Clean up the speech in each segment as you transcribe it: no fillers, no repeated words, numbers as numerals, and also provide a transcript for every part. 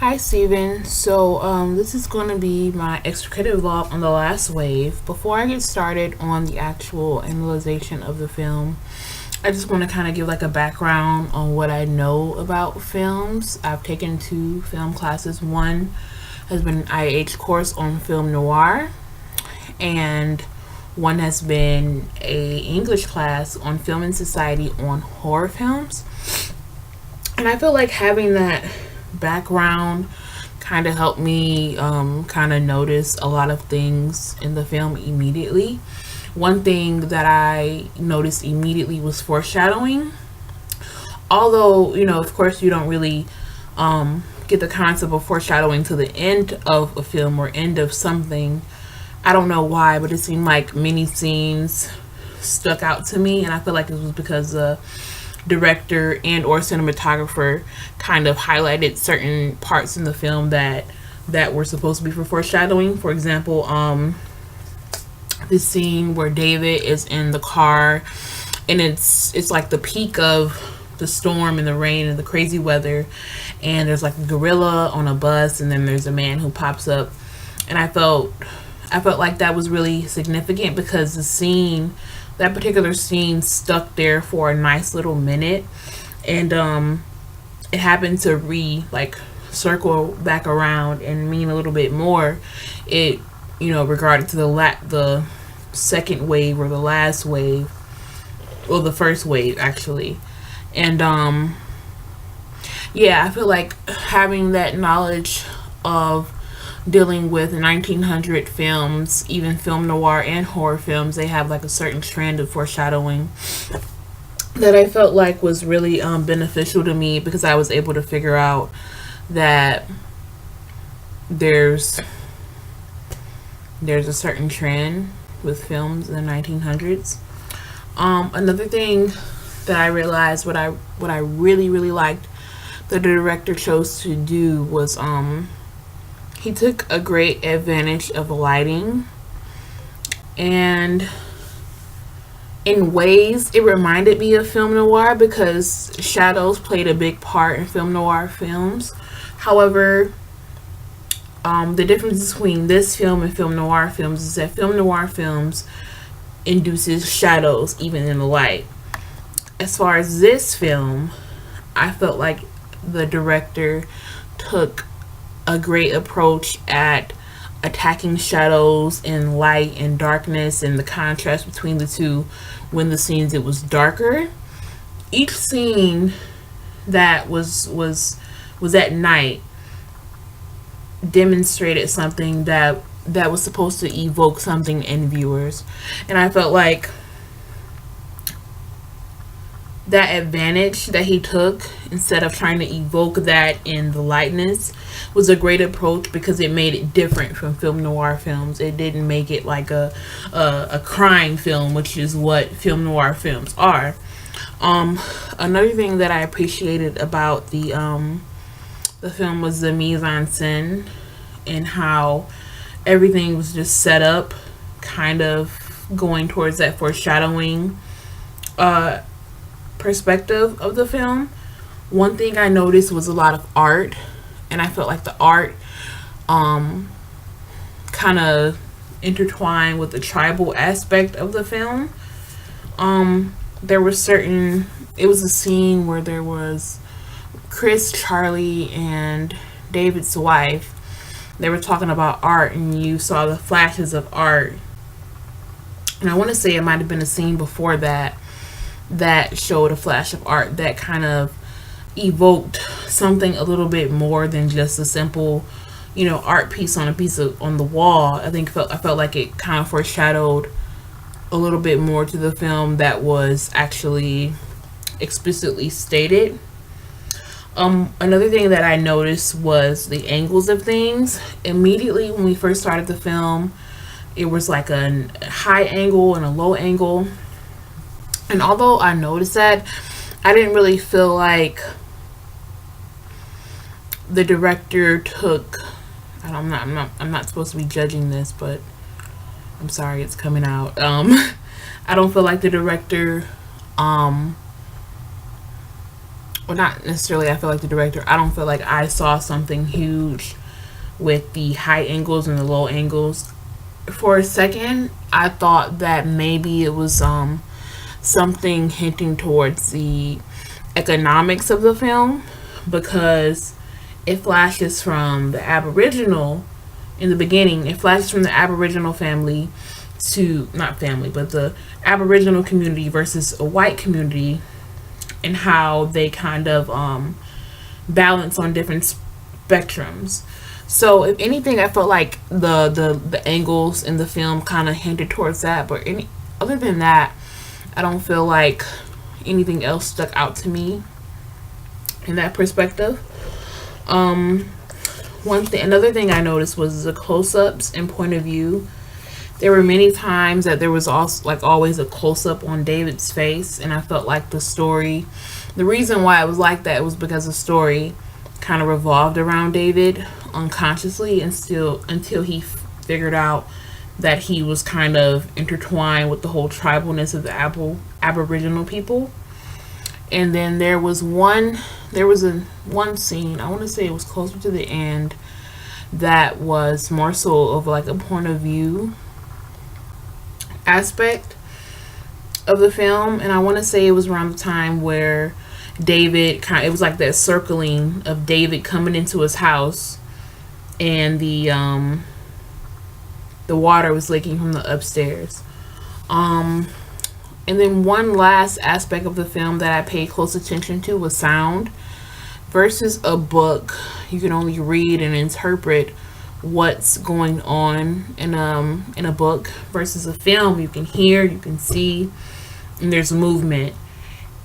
Hi Steven. This is going to be my extricated vlog on The Last Wave. Before I get started on the actual analyzation of the film, I just want to kind of give like a background on what I know about films. I've taken two film classes. One has been an IH course on film noir, and one has been a English class on film and society on horror films. And I feel like having that background kind of helped me kind of notice a lot of things in the film immediately. One thing that I noticed immediately was foreshadowing. Although, of course, you don't really get the concept of foreshadowing to the end of a film or end of something. I don't know why, but it seemed like many scenes stuck out to me, and I feel like it was because director and or cinematographer kind of highlighted certain parts in the film that were supposed to be for foreshadowing. For example, this scene where David is in the car and it's like the peak of the storm and the rain and the crazy weather, and there's like a gorilla on a bus, and then there's a man who pops up, and I felt like that was really significant because that particular scene stuck there for a nice little minute, and it happened to circle back around and mean a little bit more. It regarded to the second wave or the last wave, or the first wave actually, and yeah, I feel like having that knowledge of dealing with 1900 films, even film noir and horror films, they have like a certain trend of foreshadowing that I felt like was really beneficial to me, because I was able to figure out that there's a certain trend with films in the 1900s. Another thing that I realized, what I really liked that the director chose to do was he took a great advantage of lighting, and in ways it reminded me of film noir because shadows played a big part in film noir films. However, the difference between this film and film noir films is that film noir films induces shadows even in the light. As far as this film, I felt like the director took a great approach at attacking shadows and light and darkness and the contrast between the two. When the scenes it was darker, each scene that was at night demonstrated something that was supposed to evoke something in viewers, and I felt like that advantage that he took, instead of trying to evoke that in the lightness, was a great approach because it made it different from film noir films. It didn't make it like a crime film, which is what film noir films are. Another thing that I appreciated about the film was the mise en scène, and how everything was just set up, kind of going towards that foreshadowing perspective of the film. One thing I noticed was a lot of art, and I felt like the art kind of intertwined with the tribal aspect of the film. There were certain, it was a scene where there was Chris, Charlie, and David's wife. They were talking about art, and you saw the flashes of art, and I want to say it might have been a scene before that showed a flash of art that kind of evoked something a little bit more than just a simple, art piece on the wall. I felt like it kind of foreshadowed a little bit more to the film that was actually explicitly stated. Another thing that I noticed was the angles of things. Immediately when we first started the film, it was like a high angle and a low angle. And although I noticed that, I didn't really feel like the director took. I'm not supposed to be judging this, but I'm sorry, it's coming out. I don't feel like the director or not necessarily I feel like the director, I don't feel like I saw something huge with the high angles and the low angles. For a second, I thought that maybe it was something hinting towards the economics of the film, because it flashes from the Aboriginal in the beginning. It flashes from the Aboriginal family to, not family, but the Aboriginal community versus a white community, and how they kind of balance on different spectrums. So if anything, I felt like the angles in the film kind of hinted towards that. But other than that, I don't feel like anything else stuck out to me in that perspective. Another thing I noticed was the close-ups and point of view. There were many times that there was also like always a close-up on David's face, and I felt like the reason why it was like that was because the story kind of revolved around David unconsciously, and still until he figured out that he was kind of intertwined with the whole tribalness of the Aboriginal people. And then there was one scene, I want to say it was closer to the end, that was more so of like a point of view aspect of the film, and I want to say it was around the time where it was like that circling of David coming into his house, and the water was leaking from the upstairs. And then one last aspect of the film that I paid close attention to was sound. Versus a book, you can only read and interpret what's going on in a book. Versus a film, you can hear, you can see, and there's movement.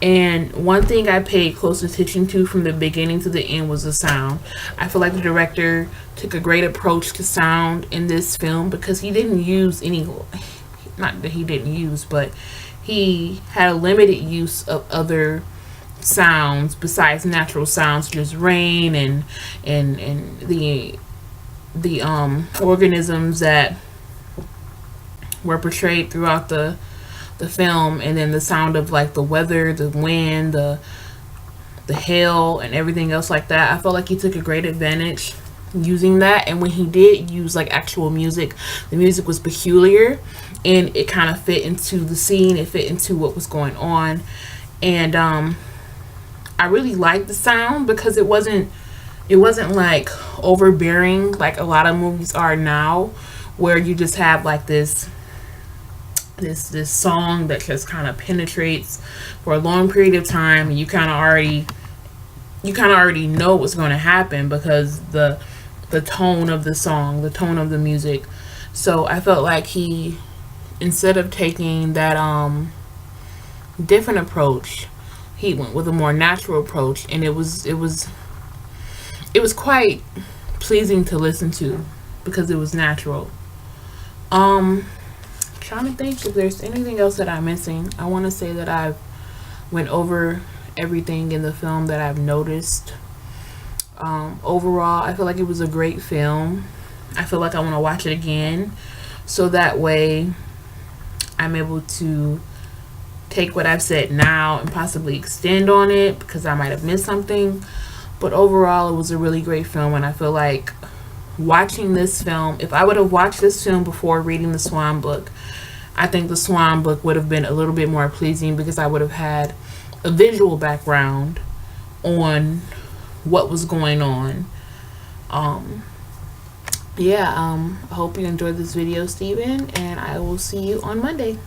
And one thing I paid close attention to from the beginning to the end was the sound. I feel like the director took a great approach to sound in this film, because he didn't use not that he didn't use, but he had a limited use of other sounds besides natural sounds, such as rain and the organisms that were portrayed throughout the film, and then the sound of like the weather, the wind, the hail, and everything else like that. I felt like he took a great advantage using that, and when he did use like actual music, the music was peculiar, and it kind of fit into the scene, it fit into what was going on. And I really liked the sound, because it wasn't like overbearing like a lot of movies are now, where you just have like this song that just kind of penetrates for a long period of time, and you kind of already know what's going to happen because the tone of the song, the tone of the music. So I felt like he, instead of taking that different approach, he went with a more natural approach, and it was quite pleasing to listen to because it was natural. Trying to think if there's anything else that I'm missing. I want to say that I've went over everything in the film that I've noticed. Overall, I feel like it was a great film. I feel like I want to watch it again, so that way I'm able to take what I've said now and possibly extend on it, because I might have missed something. But overall, it was a really great film, and I feel like watching this film, if I would have watched this film before reading the Swan book, I think the Swan book would have been a little bit more pleasing, because I would have had a visual background on what was going on. I hope you enjoyed this video, Steven, and I will see you on Monday.